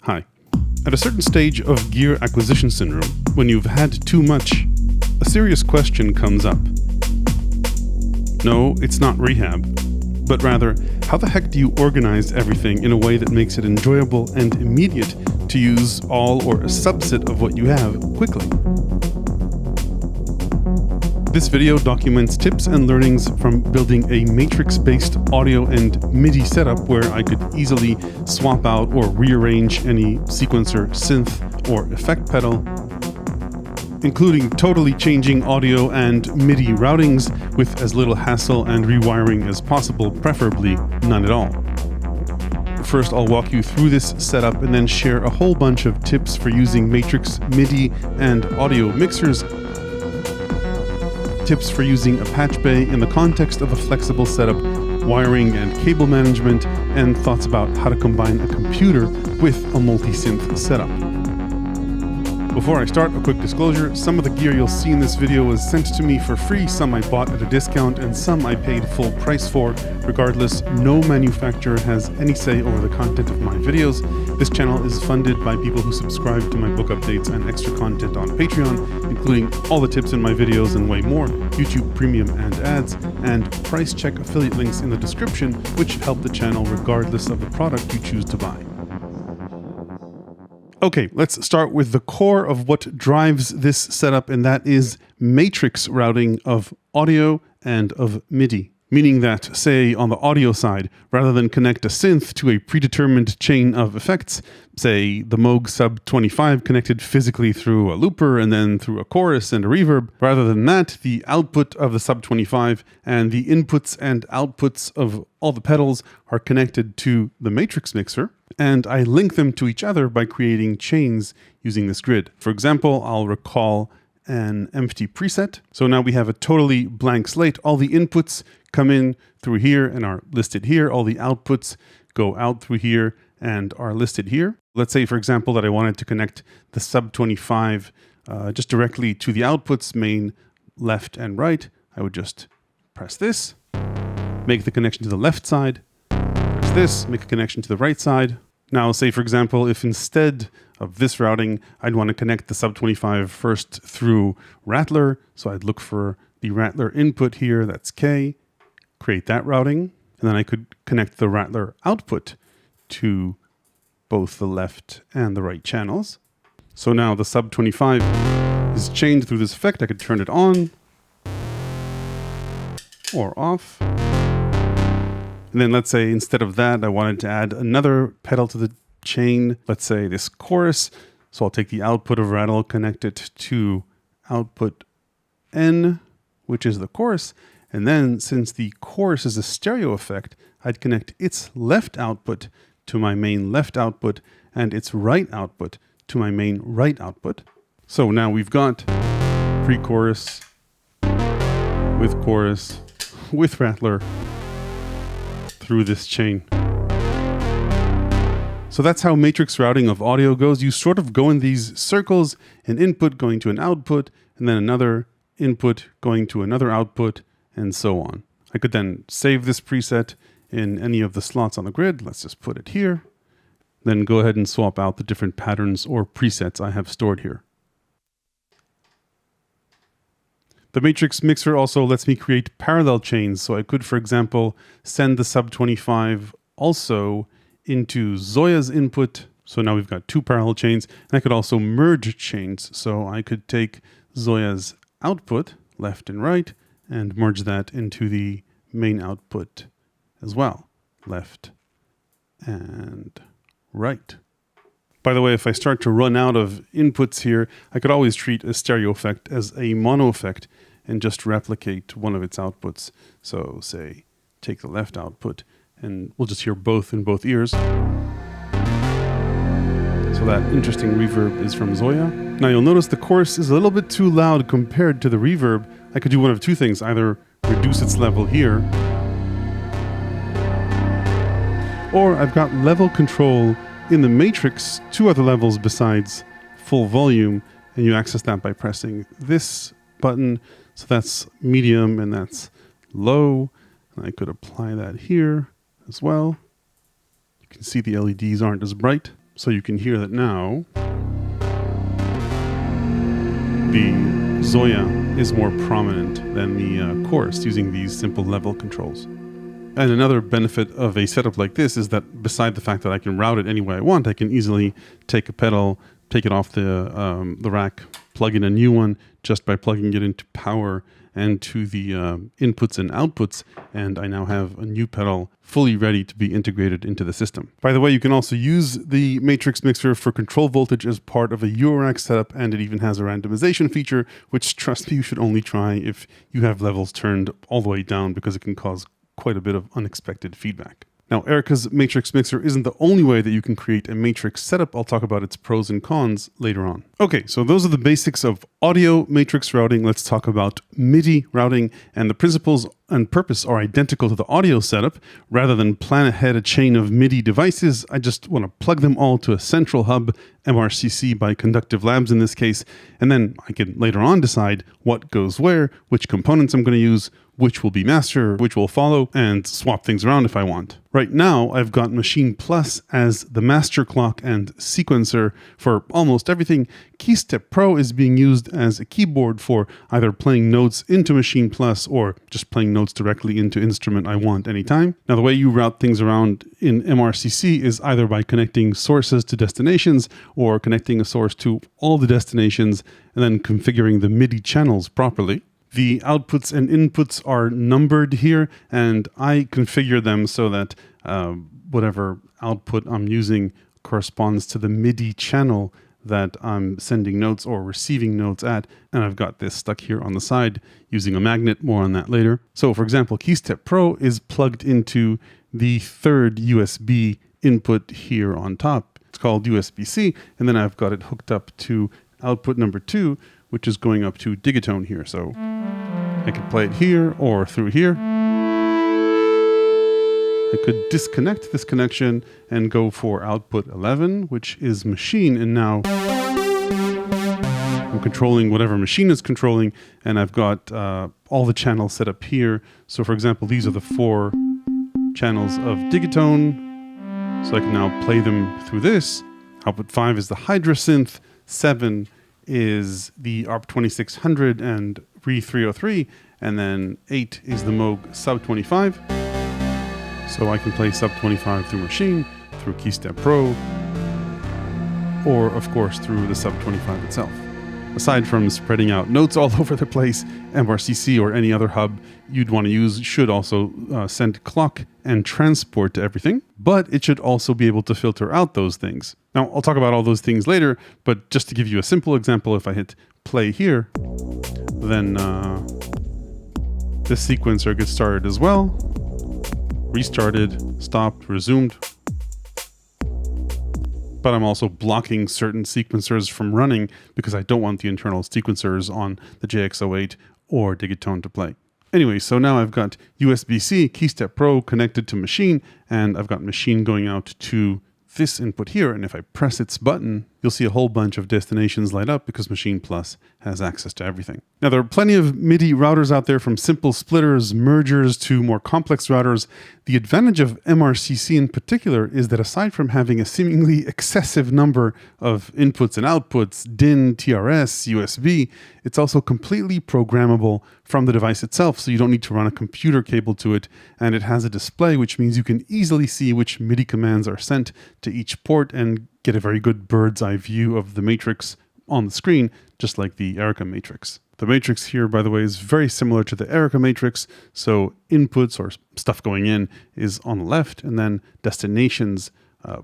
Hi. At a certain stage of gear acquisition syndrome, when you've had too much, a serious question comes up. No, it's not rehab, but rather, how the heck do you organize everything in a way that makes it enjoyable and immediate to use all or a subset of what you have quickly? This video documents tips and learnings from building a matrix-based audio and MIDI setup where I could easily swap out or rearrange any sequencer, synth, or effect pedal, including totally changing audio and MIDI routings with as little hassle and rewiring as possible, preferably none at all. First, I'll walk you through this setup and then share a whole bunch of tips for using Matrix MIDI and audio mixers, tips for using a Patchbay in the context of a flexible setup, wiring and cable management, and thoughts about how to combine a computer with a multi-synth setup. Before I start, a quick disclosure: some of the gear you'll see in this video was sent to me for free, some I bought at a discount, and some I paid full price for. Regardless, no manufacturer has any say over the content of my videos. This channel is funded by people who subscribe to my book updates and extra content on Patreon, including all the tips in my videos and way more, YouTube Premium and ads, and price check affiliate links in the description, which help the channel regardless of the product you choose to buy. Okay, let's start with the core of what drives this setup, and that is matrix routing of audio and of MIDI. Meaning that, say, on the audio side, rather than connect a synth to a predetermined chain of effects, say the Moog Sub 25 connected physically through a looper and then through a chorus and a reverb, rather than that, the output of the Sub 25 and the inputs and outputs of all the pedals are connected to the matrix mixer, and I link them to each other by creating chains using this grid. For example, I'll recall an empty preset. So now we have a totally blank slate. All the inputs come in through here and are listed here. All the outputs go out through here and are listed here. Let's say, for example, that I wanted to connect the Sub 25 just directly to the outputs, main, left, and right. I would just press this, make the connection to the left side, press this, make a connection to the right side. Now, say, for example, if instead of this routing, I'd want to connect the Sub 25 first through Rattler. So I'd look for the Rattler input here, that's K, create that routing, and then I could connect the Rattler output to both the left and the right channels. So now the Sub 25 is chained through this effect. I could turn it on or off. And then let's say instead of that, I wanted to add another pedal to the chain, let's say this chorus. So I'll take the output of Rattle, connect it to output N, which is the chorus. And then since the chorus is a stereo effect, I'd connect its left output to my main left output and its right output to my main right output. So now we've got pre-chorus with chorus with Rattler through this chain. So that's how matrix routing of audio goes. You sort of go in these circles, an input going to an output, and then another input going to another output, and so on. I could then save this preset in any of the slots on the grid. Let's just put it here. Then go ahead and swap out the different patterns or presets I have stored here. The matrix mixer also lets me create parallel chains. So I could, for example, send the Sub 25 also into ZOIA's input. So now we've got two parallel chains. And I could also merge chains. So I could take ZOIA's output, left and right, and merge that into the main output as well, left and right. By the way, if I start to run out of inputs here, I could always treat a stereo effect as a mono effect and just replicate one of its outputs. So say, take the left output, and we'll just hear both in both ears. So that interesting reverb is from ZOIA. Now you'll notice the chorus is a little bit too loud compared to the reverb. I could do one of two things, either reduce its level here, or I've got level control in the matrix, two other levels besides full volume, and you access that by pressing this button. So that's medium and that's low. And I could apply that here as well. You can see the LEDs aren't as bright. So you can hear that now the ZOIA is more prominent than the chorus using these simple level controls. And another benefit of a setup like this is that beside the fact that I can route it any way I want, I can easily take a pedal, take it off the rack, plug in a new one just by plugging it into power and to the inputs and outputs, and I now have a new pedal fully ready to be integrated into the system. By the way, you can also use the Matrix mixer for control voltage as part of a Eurorack setup, and it even has a randomization feature, which, trust me, you should only try if you have levels turned all the way down, because it can cause quite a bit of unexpected feedback. Now, Erica's Matrix Mixer isn't the only way that you can create a Matrix setup. I'll talk about its pros and cons later on. Okay, so those are the basics of audio Matrix routing. Let's talk about MIDI routing, and the principles and purpose are identical to the audio setup. Rather than plan ahead a chain of MIDI devices, I just want to plug them all to a central hub, MRCC by Conductive Labs in this case, and then I can later on decide what goes where, which components I'm going to use, which will be master, which will follow, and swap things around if I want. Right now, I've got Maschine Plus as the master clock and sequencer for almost everything. Keystep Pro is being used as a keyboard for either playing notes into Maschine Plus or just playing notes directly into instrument I want anytime. Now, the way you route things around in MRCC is either by connecting sources to destinations or connecting a source to all the destinations and then configuring the MIDI channels properly. The outputs and inputs are numbered here, and I configure them so that whatever output I'm using corresponds to the MIDI channel that I'm sending notes or receiving notes at, and I've got this stuck here on the side using a magnet, more on that later. So for example, Keystep Pro is plugged into the third USB input here on top. It's called USB-C, and then I've got it hooked up to output number 2, which is going up to Digitone here. So I could play it here or through here. I could disconnect this connection and go for output 11, which is Maschine, and now I'm controlling whatever Maschine is controlling, and I've got all the channels set up here. So for example, these are the 4 channels of Digitone, so I can now play them through this. Output 5 is the Hydrasynth, 7 is the ARP2600 and RE303, and then 8 is the Moog Sub 25. So I can play Sub 25 through Maschine, through Keystep Pro, or of course through the Sub 25 itself. Aside from spreading out notes all over the place, MRCC or any other hub you'd want to use should also send clock and transport to everything, but it should also be able to filter out those things. Now, I'll talk about all those things later, but just to give you a simple example, if I hit play here, then this sequencer gets started as well, restarted, stopped, resumed. But I'm also blocking certain sequencers from running because I don't want the internal sequencers on the JX08 or Digitone to play. Anyway, so now I've got USB-C, Keystep Pro connected to Maschine, and I've got Maschine going out to this input here, and if I press its button, you'll see a whole bunch of destinations light up because Maschine Plus has access to everything. Now, there are plenty of MIDI routers out there, from simple splitters, mergers, to more complex routers. The advantage of MRCC in particular is that aside from having a seemingly excessive number of inputs and outputs, DIN, TRS, USB, it's also completely programmable from the device itself, so you don't need to run a computer cable to it, and it has a display, which means you can easily see which MIDI commands are sent to each port and get a very good bird's eye view of the matrix on the screen, just like the Erica matrix. The matrix here, by the way, is very similar to the Erica matrix, so inputs or stuff going in is on the left, and then destinations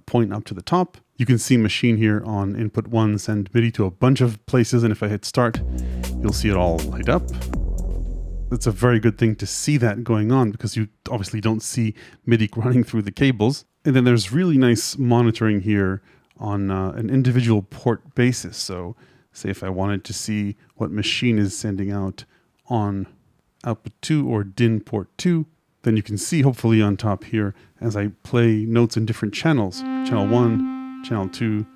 point up to the top. You can see Maschine here on input 1 send MIDI to a bunch of places, and if I hit start, you'll see it all light up. It's a very good thing to see that going on because you obviously don't see MIDI running through the cables. And then there's really nice monitoring here on an individual port basis. So say if I wanted to see what Maschine is sending out on output 2 or DIN port 2, then you can see hopefully on top here as I play notes in different channels, channel 1, channel 2,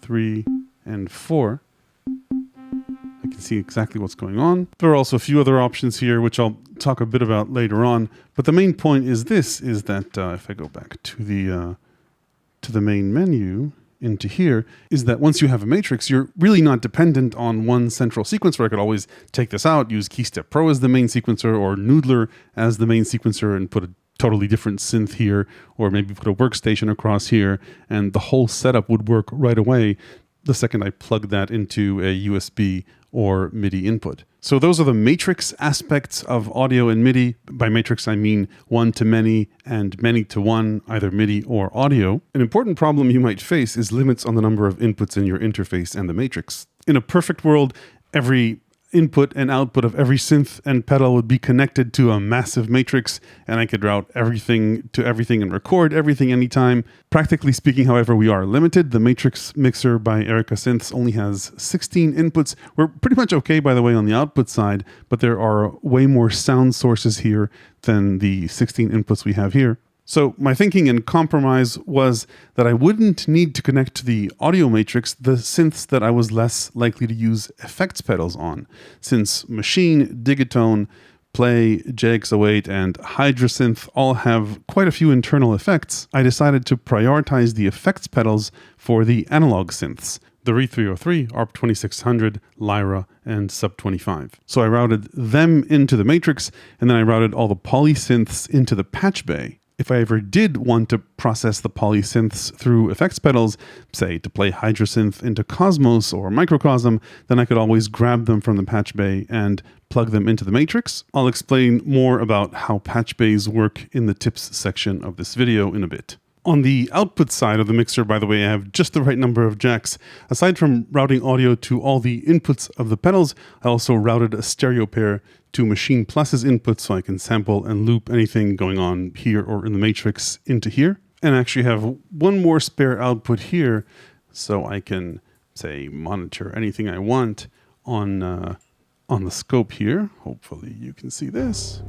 3, and 4. I can see exactly what's going on. There are also a few other options here, which I'll talk a bit about later on. But the main point is this, is that if I go back to the main menu into here is that once you have a matrix, you're really not dependent on one central sequencer. I could always take this out, use Keystep Pro as the main sequencer or Noodler as the main sequencer and put a totally different synth here, or maybe put a workstation across here, and the whole setup would work right away the second I plug that into a USB or MIDI input. So those are the matrix aspects of audio and MIDI. By matrix, I mean one-to-many and many-to-one, either MIDI or audio. An important problem you might face is limits on the number of inputs in your interface and the matrix. In a perfect world, every input and output of every synth and pedal would be connected to a massive matrix, and I could route everything to everything and record everything anytime. Practically speaking, however, we are limited. The Matrix mixer by Synths only has 16 inputs. We're pretty much okay, by the way, on the output side, but there are way more sound sources here than the 16 inputs we have here. So my thinking and compromise was that I wouldn't need to connect to the audio matrix the synths that I was less likely to use effects pedals on. Since Maschine, Digitone, Play, JX08, and Hydrasynth all have quite a few internal effects, I decided to prioritize the effects pedals for the analog synths. The RE303, ARP2600, LYRA, and Sub25. So I routed them into the matrix, and then I routed all the polysynths into the Patchbay. If I ever did want to process the polysynths through effects pedals, say to play Hydrasynth into Cosmos or Microcosm, then I could always grab them from the Patchbay and plug them into the matrix. I'll explain more about how Patchbays work in the tips section of this video in a bit. On the output side of the mixer, by the way, I have just the right number of jacks. Aside from routing audio to all the inputs of the pedals, I also routed a stereo pair to Maschine Plus's inputs so I can sample and loop anything going on here or in the matrix into here. And I actually have one more spare output here so I can, say, monitor anything I want on the scope here. Hopefully you can see this.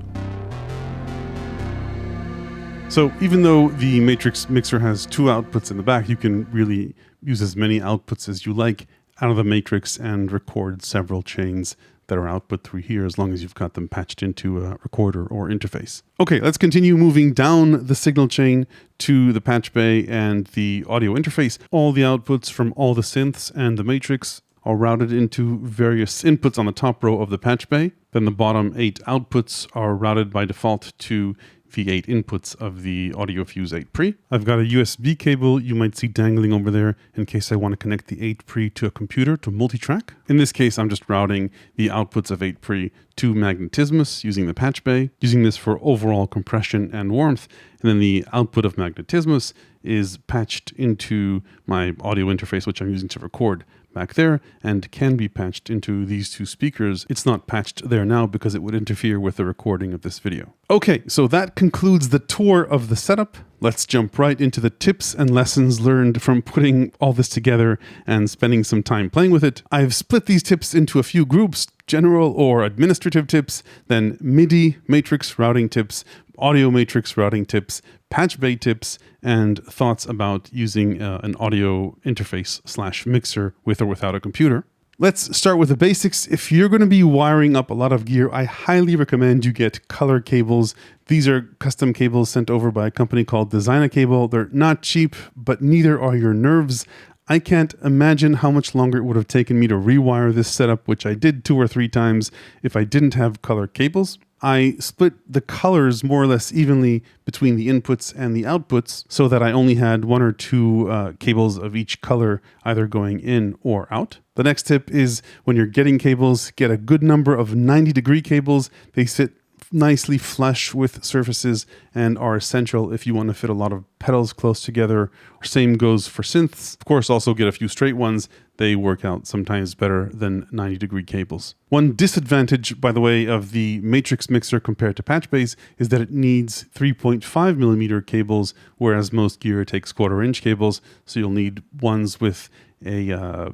So even though the Matrix mixer has two outputs in the back, you can really use as many outputs as you like out of the matrix and record several chains that are output through here as long as you've got them patched into a recorder or interface. Okay, let's continue moving down the signal chain to the Patchbay and the audio interface. All the outputs from all the synths and the matrix are routed into various inputs on the top row of the Patchbay. Then the bottom 8 outputs are routed by default to the 8 inputs of the AudioFuse 8 Pre. I've got a USB cable you might see dangling over there in case I want to connect the 8 Pre to a computer to multitrack. In this case, I'm just routing the outputs of 8 Pre to Magnetismus using the Patchbay, using this for overall compression and warmth. And then the output of Magnetismus is patched into my audio interface, which I'm using to record back there, and can be patched into these two speakers. It's not patched there now because it would interfere with the recording of this video. Okay, so that concludes the tour of the setup. Let's jump right into the tips and lessons learned from putting all this together and spending some time playing with it. I've split these tips into a few groups: general or administrative tips, then MIDI matrix routing tips, audio matrix routing tips, Patchbay tips, and thoughts about using an audio interface / mixer with or without a computer. Let's start with the basics. If you're going to be wiring up a lot of gear, I highly recommend you get color cables. These are custom cables sent over by a company called Designacable. They're not cheap, but neither are your nerves. I can't imagine how much longer it would have taken me to rewire this setup, which I did 2 or 3 times, if I didn't have color cables. I split the colors more or less evenly between the inputs and the outputs so that I only had 1 or 2 cables of each color either going in or out. The next tip is when you're getting cables, get a good number of 90-degree cables. They sit nicely flush with surfaces and are essential if you want to fit a lot of pedals close together. Same goes for synths. Of course, also get a few straight ones. They work out sometimes better than 90-degree cables. One disadvantage, by the way, of the Matrix mixer compared to Patchbays is that it needs 3.5mm cables, whereas most gear takes 1/4-inch cables. So you'll need ones with a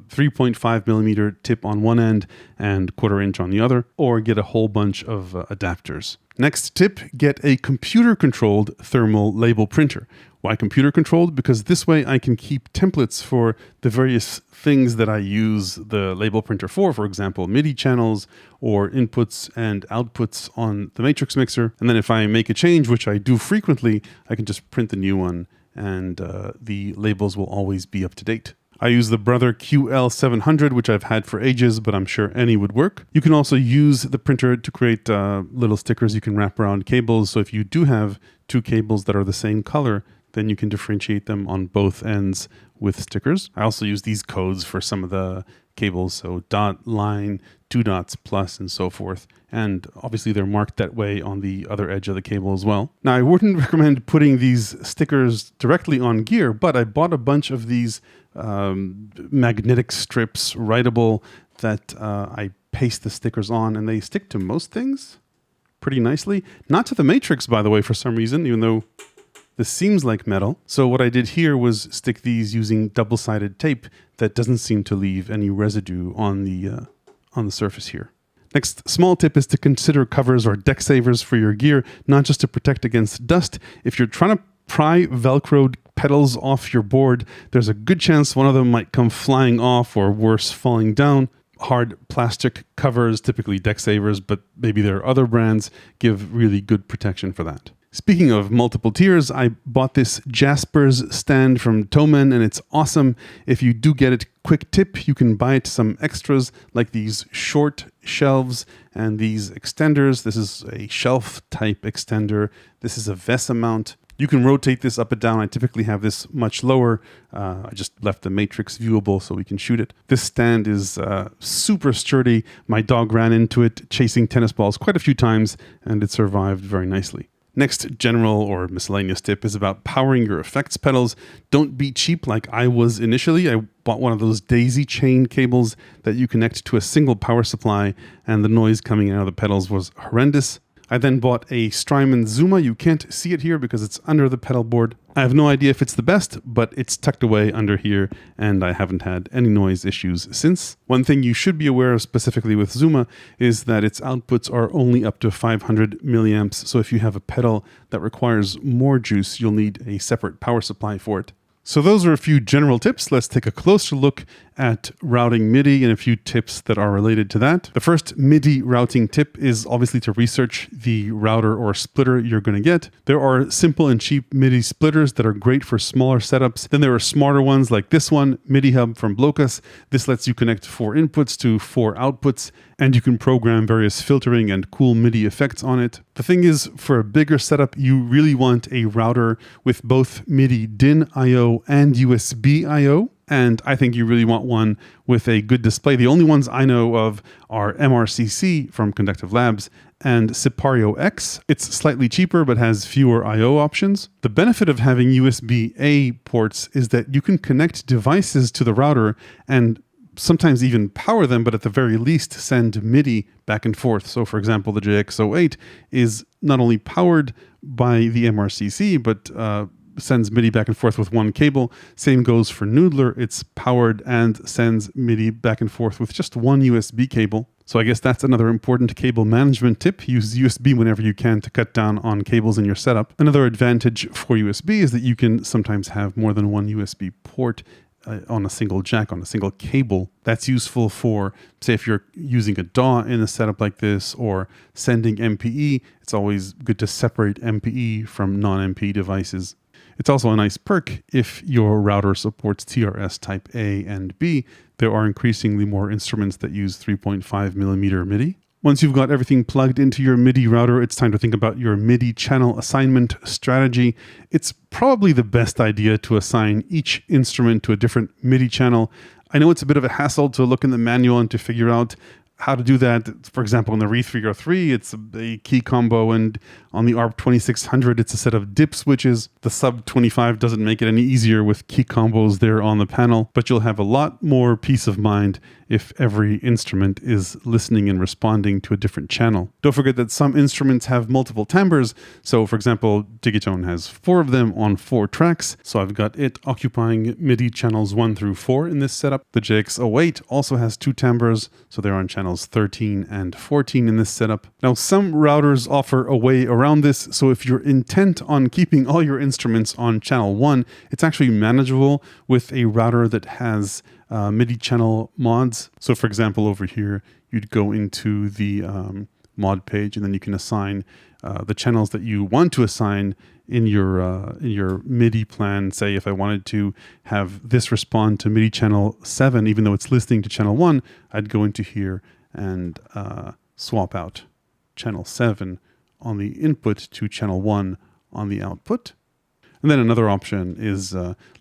3.5mm tip on one end and 1/4-inch on the other, or get a whole bunch of adapters. Next tip, get a computer-controlled thermal label printer. Why computer-controlled? Because this way I can keep templates for the various things that I use the label printer for example, MIDI channels or inputs and outputs on the Matrix mixer. And then if I make a change, which I do frequently, I can just print the new one and the labels will always be up to date. I use the Brother QL700, which I've had for ages, but I'm sure any would work. You can also use the printer to create little stickers you can wrap around cables. So if you do have two cables that are the same color, then you can differentiate them on both ends with stickers. I also use these codes for some of the cables, so dot, line, 2 dots, plus, and so forth. And obviously they're marked that way on the other edge of the cable as well. Now, I wouldn't recommend putting these stickers directly on gear, but I bought a bunch of these magnetic strips, writable, that I paste the stickers on, and they stick to most things pretty nicely. Not to the Matrix, by the way, for some reason, even though this seems like metal. So what I did here was stick these using double-sided tape that doesn't seem to leave any residue on the surface here. Next small tip is to consider covers or deck savers for your gear, not just to protect against dust. If you're trying to pry Velcroed pedals off your board, there's a good chance one of them might come flying off, or worse, falling down. Hard plastic covers, typically deck savers, but maybe there are other brands, give really good protection for that. Speaking of multiple tiers, I bought this Jaspers stand from Thomann, and it's awesome. If you do get it, quick tip, you can buy it some extras like these short shelves and these extenders. This is a shelf type extender. This is a VESA mount. You can rotate this up and down. I typically have this much lower. I just left the Matrix viewable so we can shoot it. This stand is super sturdy. My dog ran into it chasing tennis balls quite a few times, and it survived very nicely. Next general or miscellaneous tip is about powering your effects pedals. Don't be cheap like I was initially. I bought one of those daisy chain cables that you connect to a single power supply, and the noise coming out of the pedals was horrendous. I then bought a Strymon ZOIA. You can't see it here because it's under the pedal board. I have no idea if it's the best, but it's tucked away under here, and I haven't had any noise issues since. One thing you should be aware of specifically with ZOIA is that its outputs are only up to 500 milliamps, so if you have a pedal that requires more juice, you'll need a separate power supply for it. So those are a few general tips. Let's take a closer look at routing MIDI and a few tips that are related to that. The first MIDI routing tip is obviously to research the router or splitter you're going to get. There are simple and cheap MIDI splitters that are great for smaller setups. Then there are smarter ones like this one, MIDI Hub from Blocus. This lets you connect 4 inputs to 4 outputs, and you can program various filtering and cool MIDI effects on it. The thing is, for a bigger setup, you really want a router with both MIDI DIN I/O and USB I/O. And I think you really want one with a good display. The only ones I know of are MRCC from Conductive Labs and Sipario X. It's slightly cheaper but has fewer I/O options. The benefit of having USB-A ports is that you can connect devices to the router and sometimes even power them, but at the very least send MIDI back and forth. So for example, the JX08 is not only powered by the MRCC, but sends MIDI back and forth with one cable. Same goes for Noodler. It's powered and sends MIDI back and forth with just one USB cable. So I guess that's another important cable management tip. Use USB whenever you can to cut down on cables in your setup. Another advantage for USB is that you can sometimes have more than one USB port on a single jack, on a single cable. That's useful for, say, if you're using a DAW in a setup like this or sending MPE, it's always good to separate MPE from non-MPE devices. It's also a nice perk if your router supports TRS type A and B. There are increasingly more instruments that use 3.5mm MIDI. Once you've got everything plugged into your MIDI router, it's time to think about your MIDI channel assignment strategy. It's probably the best idea to assign each instrument to a different MIDI channel. I know it's a bit of a hassle to look in the manual and to figure out how to do that. For example, in the RE303, it's a key combo, and on the ARP 2600, it's a set of dip switches. The Sub 25 doesn't make it any easier with key combos there on the panel, but you'll have a lot more peace of mind if every instrument is listening and responding to a different channel. Don't forget that some instruments have multiple timbres. So for example, Digitone has 4 of them on 4 tracks. So I've got it occupying MIDI channels 1 through 4 in this setup. The JX08 also has 2 timbres, so they're on channels 13 and 14 in this setup. Now, some routers offer a way around this. So if you're intent on keeping all your instruments on channel 1, it's actually manageable with a router that has MIDI channel mods. So for example, over here, you'd go into the mod page, and then you can assign the channels that you want to assign in your MIDI plan. Say if I wanted to have this respond to MIDI channel 7, even though it's listening to channel 1, I'd go into here and swap out channel 7 on the input to channel 1 on the output. And then another option is,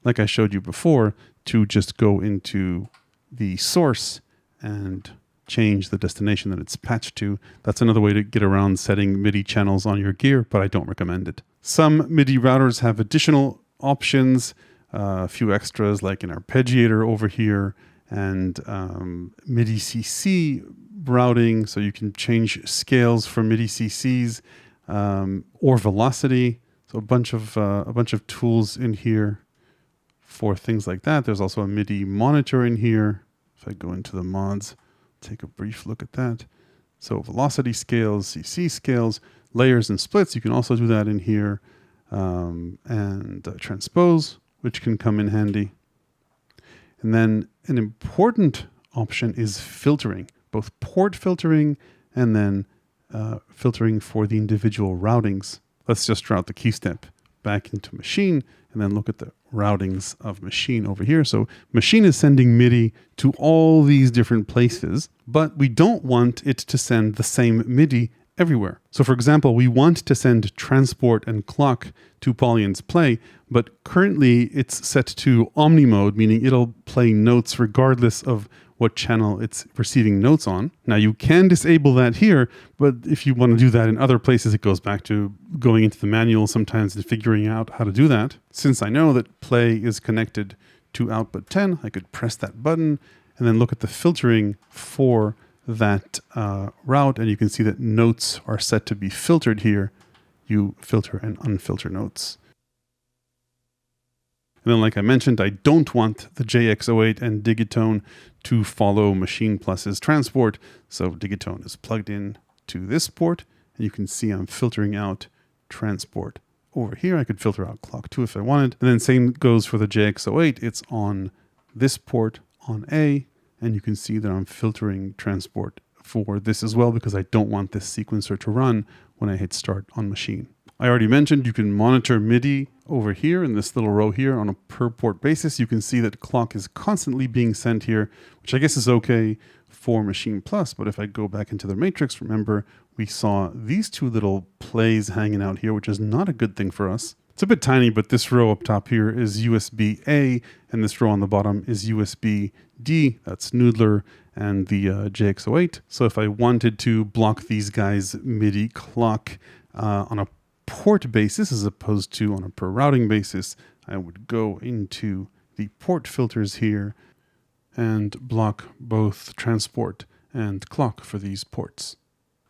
like I showed you before, to just go into the source and change the destination that it's patched to. That's another way to get around setting MIDI channels on your gear, but I don't recommend it. Some MIDI routers have additional options, a few extras like an arpeggiator over here, and MIDI CC routing, so you can change scales for MIDI CCs or velocity. So a bunch of tools in here for things like that. There's also a MIDI monitor in here. If I go into the mods, take a brief look at that. So velocity scales, CC scales, layers and splits. You can also do that in here, and transpose, which can come in handy. And then an important option is filtering, both port filtering and then filtering for the individual routings. Let's just route the keystep back into Maschine and then look at the routings of Maschine over here. So Maschine is sending MIDI to all these different places, but we don't want it to send the same MIDI everywhere. So for example, we want to send transport and clock to Paulien's play, but currently it's set to omni mode, meaning it'll play notes regardless of what channel it's receiving notes on. Now you can disable that here, but if you want to do that in other places, it goes back to going into the manual sometimes and figuring out how to do that. Since I know that play is connected to output 10, I could press that button and then look at the filtering for that route, and you can see that notes are set to be filtered here. You filter and unfilter notes. And then, like I mentioned, I don't want the JX08 and Digitone to follow Maschine Plus's transport. So Digitone is plugged in to this port, and you can see I'm filtering out transport over here. I could filter out clock too if I wanted. And then same goes for the JX08. It's on this port on A, and you can see that I'm filtering transport for this as well because I don't want this sequencer to run when I hit start on Maschine. I already mentioned you can monitor MIDI over here in this little row here on a per port basis. You can see that clock is constantly being sent here, which I guess is okay for Maschine Plus. But if I go back into the matrix, remember we saw these two little plays hanging out here, which is not a good thing for us. It's a bit tiny, but this row up top here is USB-A, and this row on the bottom is USB-D. That's Noodler and the JX08. So if I wanted to block these guys MIDI clock on a port basis as opposed to on a per routing basis, I would go into the port filters here and block both transport and clock for these ports.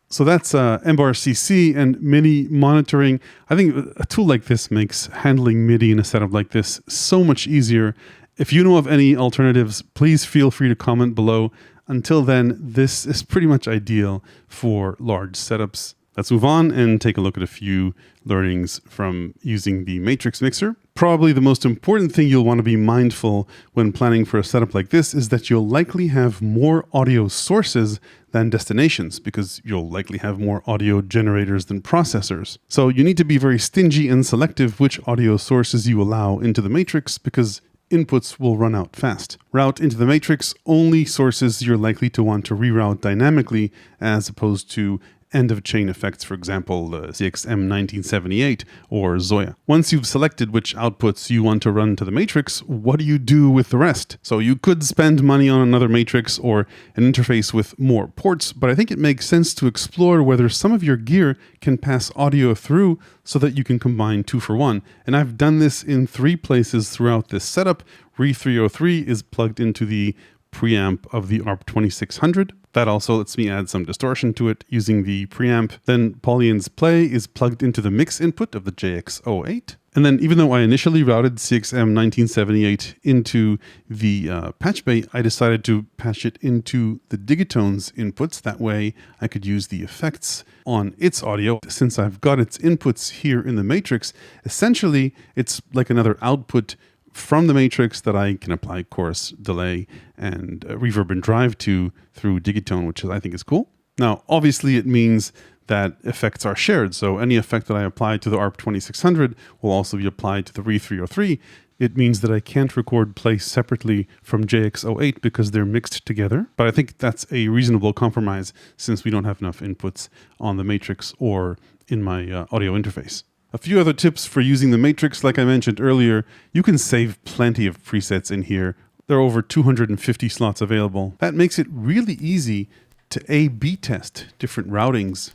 So that's MRCC and MIDI monitoring. I think a tool like this makes handling MIDI in a setup like this so much easier. If you know of any alternatives, please feel free to comment below. Until then, this is pretty much ideal for large setups. Let's move on and take a look at a few learnings from using the Matrix mixer. Probably the most important thing you'll want to be mindful when planning for a setup like this is that you'll likely have more audio sources than destinations because you'll likely have more audio generators than processors. So you need to be very stingy and selective which audio sources you allow into the Matrix because inputs will run out fast. Route into the Matrix only sources you're likely to want to reroute dynamically as opposed to end-of-chain effects, for example, CXM1978 or ZOIA. Once you've selected which outputs you want to run to the Matrix, what do you do with the rest? So you could spend money on another Matrix or an interface with more ports, but I think it makes sense to explore whether some of your gear can pass audio through so that you can combine 2 for 1. And I've done this in 3 places throughout this setup. RE303 is plugged into the preamp of the ARP 2600. That also lets me add some distortion to it using the preamp. Then Paulien's play is plugged into the mix input of the JX08. And then even though I initially routed CXM1978 into the Patchbay, I decided to patch it into the Digitone's inputs. That way I could use the effects on its audio. Since I've got its inputs here in the Matrix, essentially it's like another output from the Matrix that I can apply chorus, delay, and reverb and drive to through Digitone, which I think is cool. Now, obviously it means that effects are shared, so any effect that I apply to the ARP 2600 will also be applied to the RE303. It means that I can't record play separately from JX08 because they're mixed together, but I think that's a reasonable compromise since we don't have enough inputs on the Matrix or in my audio interface. A few other tips for using the Matrix. Like I mentioned earlier, you can save plenty of presets in here. There are over 250 slots available. That makes it really easy to A/B test different routings.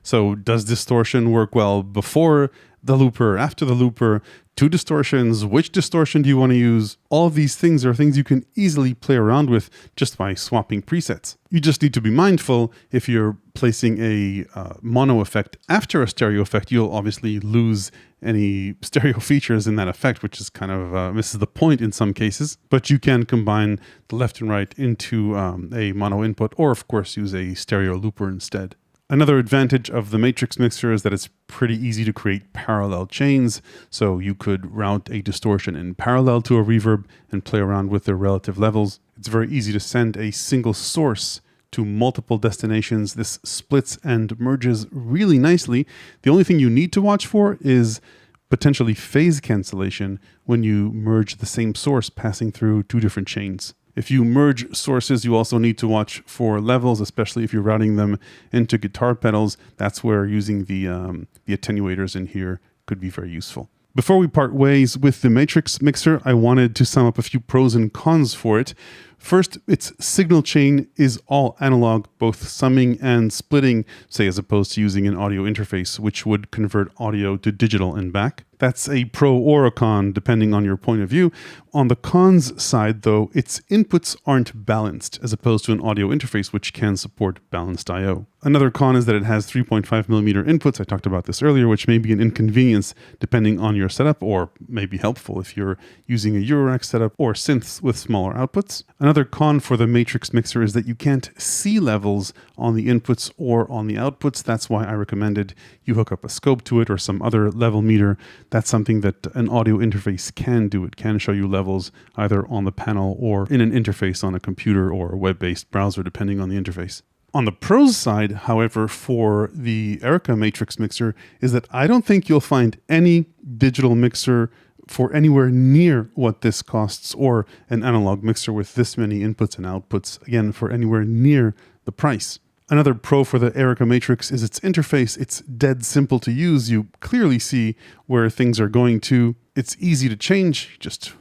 So does distortion work well before the looper, after the looper, two distortions, which distortion do you want to use? All of these things are things you can easily play around with just by swapping presets. You just need to be mindful if you're placing a mono effect after a stereo effect, you'll obviously lose any stereo features in that effect, which is kind of misses the point in some cases. But you can combine the left and right into a mono input, or of course use a stereo looper instead. Another advantage of the Matrix mixer is that it's pretty easy to create parallel chains. So you could route a distortion in parallel to a reverb and play around with their relative levels. It's very easy to send a single source to multiple destinations. This splits and merges really nicely. The only thing you need to watch for is potentially phase cancellation when you merge the same source passing through two different chains. If you merge sources, you also need to watch for levels, especially if you're routing them into guitar pedals. That's where using the attenuators in here could be very useful. Before we part ways with the Matrix mixer, I wanted to sum up a few pros and cons for it. First, its signal chain is all analog, both summing and splitting, say as opposed to using an audio interface, which would convert audio to digital and back. That's a pro or a con, depending on your point of view. On the cons side, though, its inputs aren't balanced, as opposed to an audio interface, which can support balanced I/O. Another con is that it has 3.5mm inputs. I talked about this earlier, which may be an inconvenience depending on your setup, or may be helpful if you're using a Eurorack setup or synths with smaller outputs. Another con for the Matrix mixer is that you can't see levels on the inputs or on the outputs. That's why I recommended you hook up a scope to it or some other level meter. That's something that an audio interface can do. It can show you levels either on the panel or in an interface on a computer or a web-based browser, depending on the interface. On the pros side, however, for the Erica Matrix mixer is that I don't think you'll find any digital mixer for anywhere near what this costs, or an analog mixer with this many inputs and outputs, again, for anywhere near the price. Another pro for the Erica Matrix is its interface. It's dead simple to use. You clearly see where things are going to. It's easy to change. Just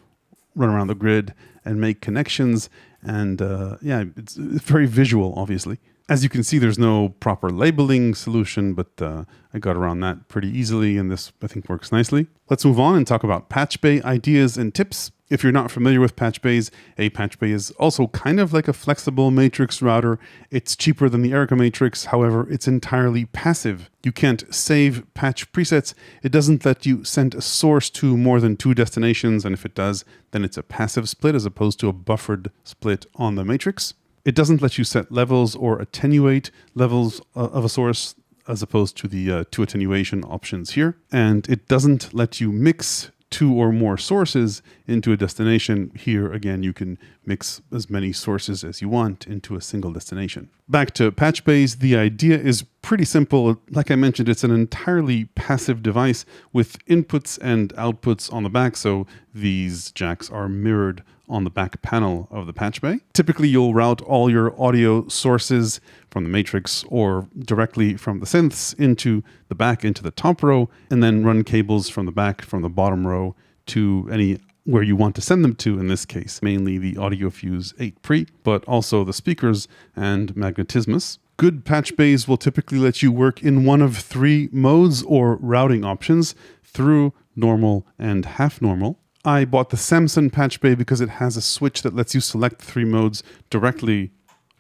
run around the grid and make connections. And yeah, it's very visual, obviously. As you can see, there's no proper labeling solution, but I got around that pretty easily, and this, I think, works nicely. Let's move on and talk about Patchbay ideas and tips. If you're not familiar with Patchbays, a Patchbay is also kind of like a flexible Matrix router. It's cheaper than the Erica Matrix, however, it's entirely passive. You can't save patch presets. It doesn't let you send a source to more than two destinations, and if it does, then it's a passive split as opposed to a buffered split on the Matrix. It doesn't let you set levels or attenuate levels of a source as opposed to the two attenuation options here. And it doesn't let you mix two or more sources into a destination. Here, again, you can mix as many sources as you want into a single destination. Back to Patchbays, the idea is pretty simple. Like I mentioned, it's an entirely passive device with inputs and outputs on the back, so these jacks are mirrored on the back panel of the Patchbay. Typically, you'll route all your audio sources from the Matrix or directly from the synths into the back, into the top row, and then run cables from the back, from the bottom row to any where you want to send them to, in this case, mainly the AudioFuse 8 Pre, but also the speakers and Magnetismus. Good Patchbays will typically let you work in one of three modes or routing options: through, normal, and half normal. I bought the Samson Patchbay because it has a switch that lets you select three modes directly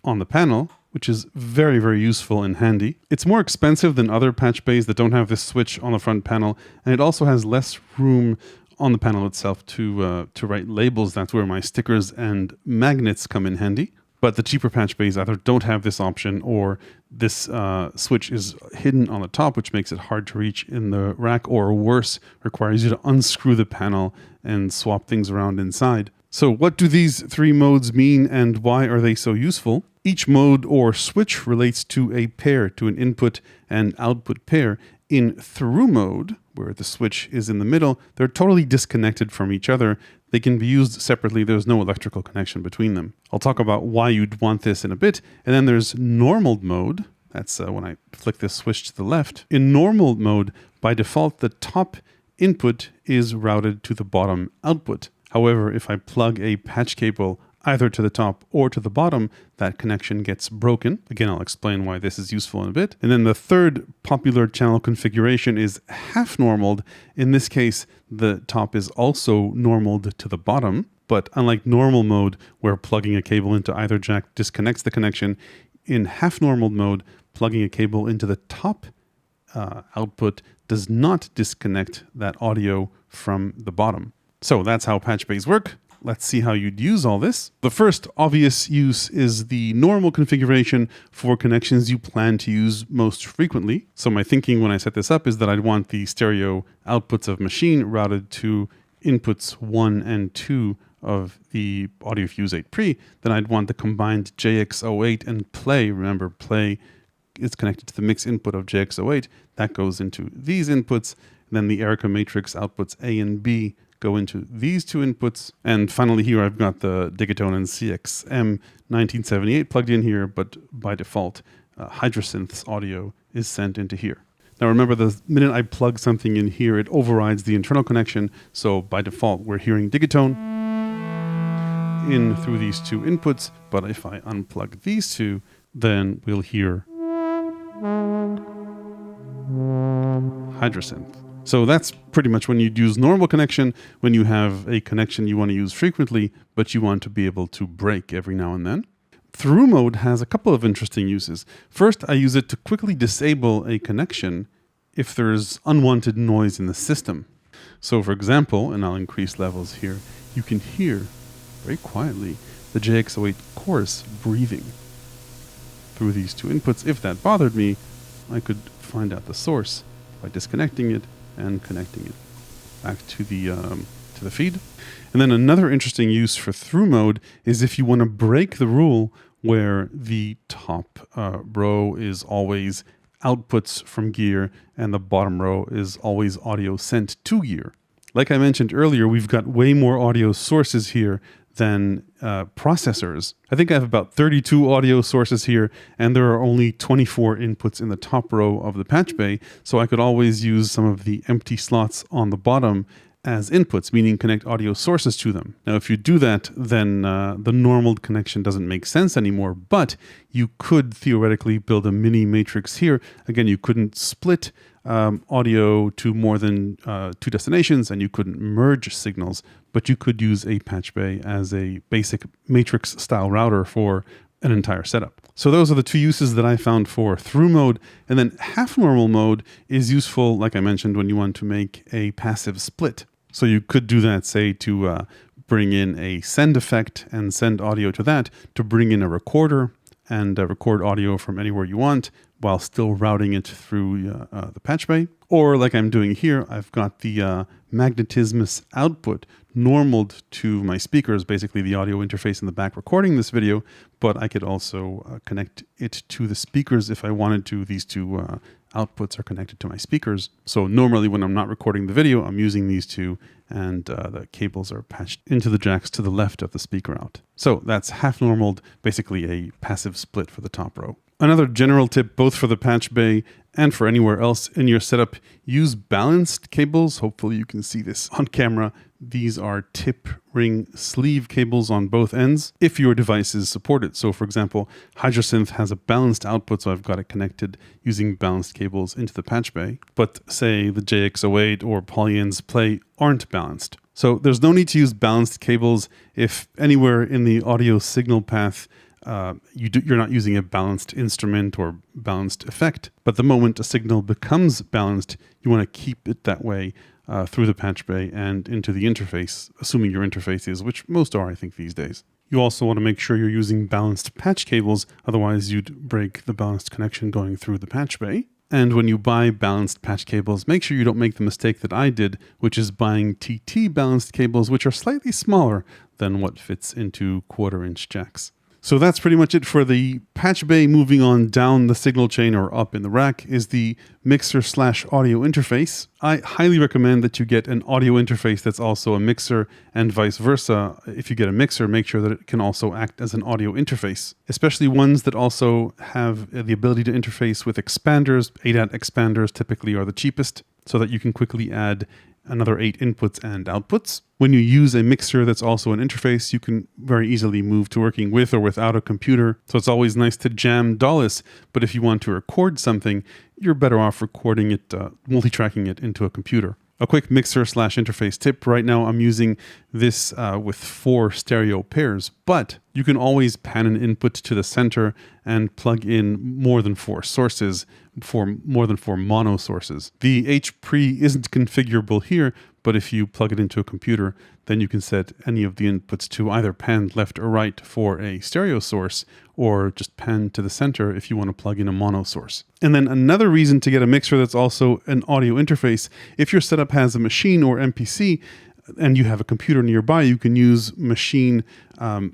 on the panel, which is very, very useful and handy. It's more expensive than other Patchbays that don't have this switch on the front panel, and it also has less room on the panel itself to write labels. That's where my stickers and magnets come in handy. But the cheaper Patchbays either don't have this option, or this switch is hidden on the top, which makes it hard to reach in the rack, or worse, requires you to unscrew the panel and swap things around inside. So what do these three modes mean, and why are they so useful? Each mode or switch relates to a pair, to an input and output pair. In thru mode, where the switch is in the middle, they're totally disconnected from each other. They can be used separately. There's no electrical connection between them. I'll talk about why you'd want this in a bit. And then there's normal mode. That's when I flick this switch to the left. In normal mode, by default, the top input is routed to the bottom output. However, if I plug a patch cable either to the top or to the bottom, that connection gets broken. Again, I'll explain why this is useful in a bit. And then the third popular channel configuration is half normaled. In this case, the top is also normaled to the bottom, but unlike normal mode, where plugging a cable into either jack disconnects the connection, in half normaled mode, plugging a cable into the top output does not disconnect that audio from the bottom. So that's how Patchbays work. Let's see how you'd use all this. The first obvious use is the normal configuration for connections you plan to use most frequently. So my thinking when I set this up is that I'd want the stereo outputs of Maschine routed to inputs 1 and 2 of the Audio Fuse 8 Pre. Then I'd want the combined JX08 and play. Remember, play is connected to the mix input of JX08. That goes into these inputs. Then the Erica Matrix outputs A and B go into these two inputs. And finally here I've got the Digitone and CXM1978 plugged in here, but by default, Hydrasynth's audio is sent into here. Now remember, the minute I plug something in here, it overrides the internal connection. So by default, we're hearing Digitone in through these two inputs. But if I unplug these two, then we'll hear Hydrasynth. So that's pretty much when you'd use normal connection, when you have a connection you want to use frequently, but you want to be able to break every now and then. Thru mode has a couple of interesting uses. First, I use it to quickly disable a connection if there's unwanted noise in the system. So for example, and I'll increase levels here, you can hear very quietly the JX08 chorus breathing through these two inputs. If that bothered me, I could find out the source by disconnecting it and connecting it back to the feed. And then another interesting use for thru mode is if you want to break the rule where the top row is always outputs from gear and the bottom row is always audio sent to gear. Like I mentioned earlier, we've got way more audio sources here than processors. I think I have about 32 audio sources here, and there are only 24 inputs in the top row of the Patchbay, so I could always use some of the empty slots on the bottom as inputs, meaning connect audio sources to them. Now, if you do that, then the normal connection doesn't make sense anymore, but you could theoretically build a mini matrix here. Again, you couldn't split audio to more than two destinations, and you couldn't merge signals, but you could use a Patchbay as a basic matrix style router for an entire setup. So those are the two uses that I found for thru mode. And then half normal mode is useful, like I mentioned, when you want to make a passive split. So you could do that, say, to bring in a send effect and send audio to that, to bring in a recorder and record audio from anywhere you want while still routing it through the Patchbay. Or like I'm doing here, I've got the Magnetismus output normaled to my speakers, basically the audio interface in the back recording this video, but I could also connect it to the speakers if I wanted to. These two outputs are connected to my speakers. So normally when I'm not recording the video, I'm using these two, and the cables are patched into the jacks to the left of the speaker out. So that's half normaled, basically a passive split for the top row. Another general tip, both for the Patchbay and for anywhere else in your setup, use balanced cables. Hopefully you can see this on camera. These are tip ring sleeve cables on both ends if your device is supported. So for example, Hydrasynth has a balanced output, so I've got it connected using balanced cables into the Patchbay. But say the JX08 or Polyens Play aren't balanced. So there's no need to use balanced cables if anywhere in the audio signal path you're not using a balanced instrument or balanced effect. But the moment a signal becomes balanced, you want to keep it that way through the Patchbay and into the interface, assuming your interface is, which most are, I think, these days. You also want to make sure you're using balanced patch cables, otherwise you'd break the balanced connection going through the Patchbay. And when you buy balanced patch cables, make sure you don't make the mistake that I did, which is buying TT balanced cables, which are slightly smaller than what fits into 1/4-inch jacks. So that's pretty much it for the Patchbay. Moving on down the signal chain or up in the rack is the mixer/audio interface. I highly recommend that you get an audio interface that's also a mixer, and vice versa. If you get a mixer, make sure that it can also act as an audio interface, especially ones that also have the ability to interface with expanders. ADAT expanders typically are the cheapest, so that you can quickly add another 8 inputs and outputs. When you use a mixer that's also an interface, you can very easily move to working with or without a computer. So it's always nice to jam DAWless, but if you want to record something, you're better off recording it, multi-tracking it into a computer. A quick mixer/interface tip. Right now I'm using this with 4 stereo pairs, but you can always pan an input to the center and plug in more than 4 sources, for more than 4 mono sources. The H-pre isn't configurable here, but if you plug it into a computer, then you can set any of the inputs to either pan left or right for a stereo source, or just pan to the center if you want to plug in a mono source. And then another reason to get a mixer that's also an audio interface, if your setup has a Maschine or MPC, and you have a computer nearby, you can use Maschine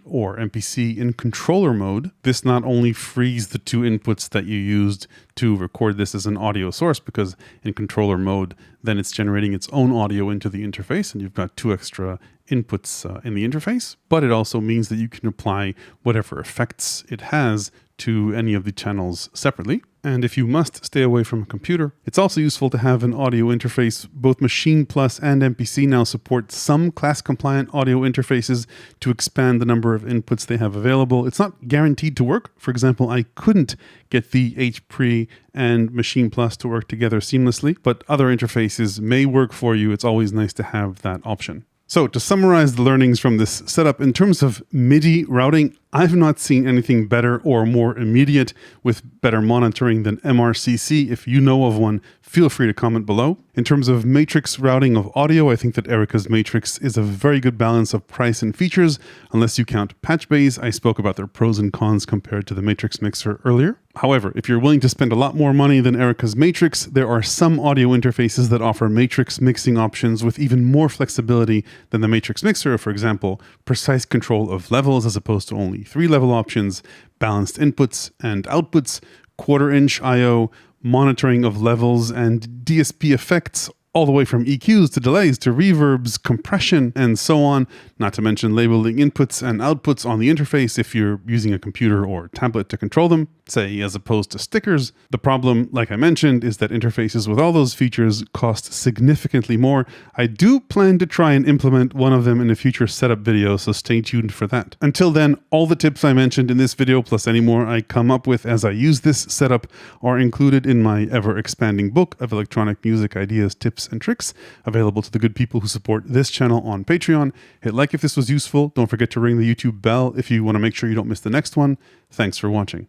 or MPC in controller mode. This not only frees the 2 inputs that you used to record this as an audio source, because in controller mode, then it's generating its own audio into the interface, and you've got 2 extra inputs in the interface. But it also means that you can apply whatever effects it has to any of the channels separately. And if you must stay away from a computer, it's also useful to have an audio interface. Both Maschine Plus and MPC now support some class-compliant audio interfaces to expand the number of inputs they have available. It's not guaranteed to work. For example, I couldn't get the H-pre and Maschine Plus to work together seamlessly, but other interfaces may work for you. It's always nice to have that option. So to summarize the learnings from this setup, in terms of MIDI routing, I've not seen anything better or more immediate with better monitoring than MRCC. If you know of one, feel free to comment below. In terms of matrix routing of audio, I think that Erica's Matrix is a very good balance of price and features, unless you count Patchbays. I spoke about their pros and cons compared to the Matrix mixer earlier. However, if you're willing to spend a lot more money than Erica's Matrix, there are some audio interfaces that offer matrix mixing options with even more flexibility than the Matrix mixer. For example, precise control of levels as opposed to only 3 level options, balanced inputs and outputs, 1/4 inch I/O, monitoring of levels, and DSP effects, all the way from EQs to delays to reverbs, compression, and so on, not to mention labeling inputs and outputs on the interface if you're using a computer or tablet to control them, say, as opposed to stickers. The problem, like I mentioned, is that interfaces with all those features cost significantly more. I do plan to try and implement one of them in a future setup video, so stay tuned for that. Until then, all the tips I mentioned in this video, plus any more I come up with as I use this setup, are included in my ever-expanding book of electronic music ideas, tips, and tricks, available to the good people who support this channel on Patreon. Hit like if this was useful. Don't forget to ring the YouTube bell if you want to make sure you don't miss the next one. Thanks for watching.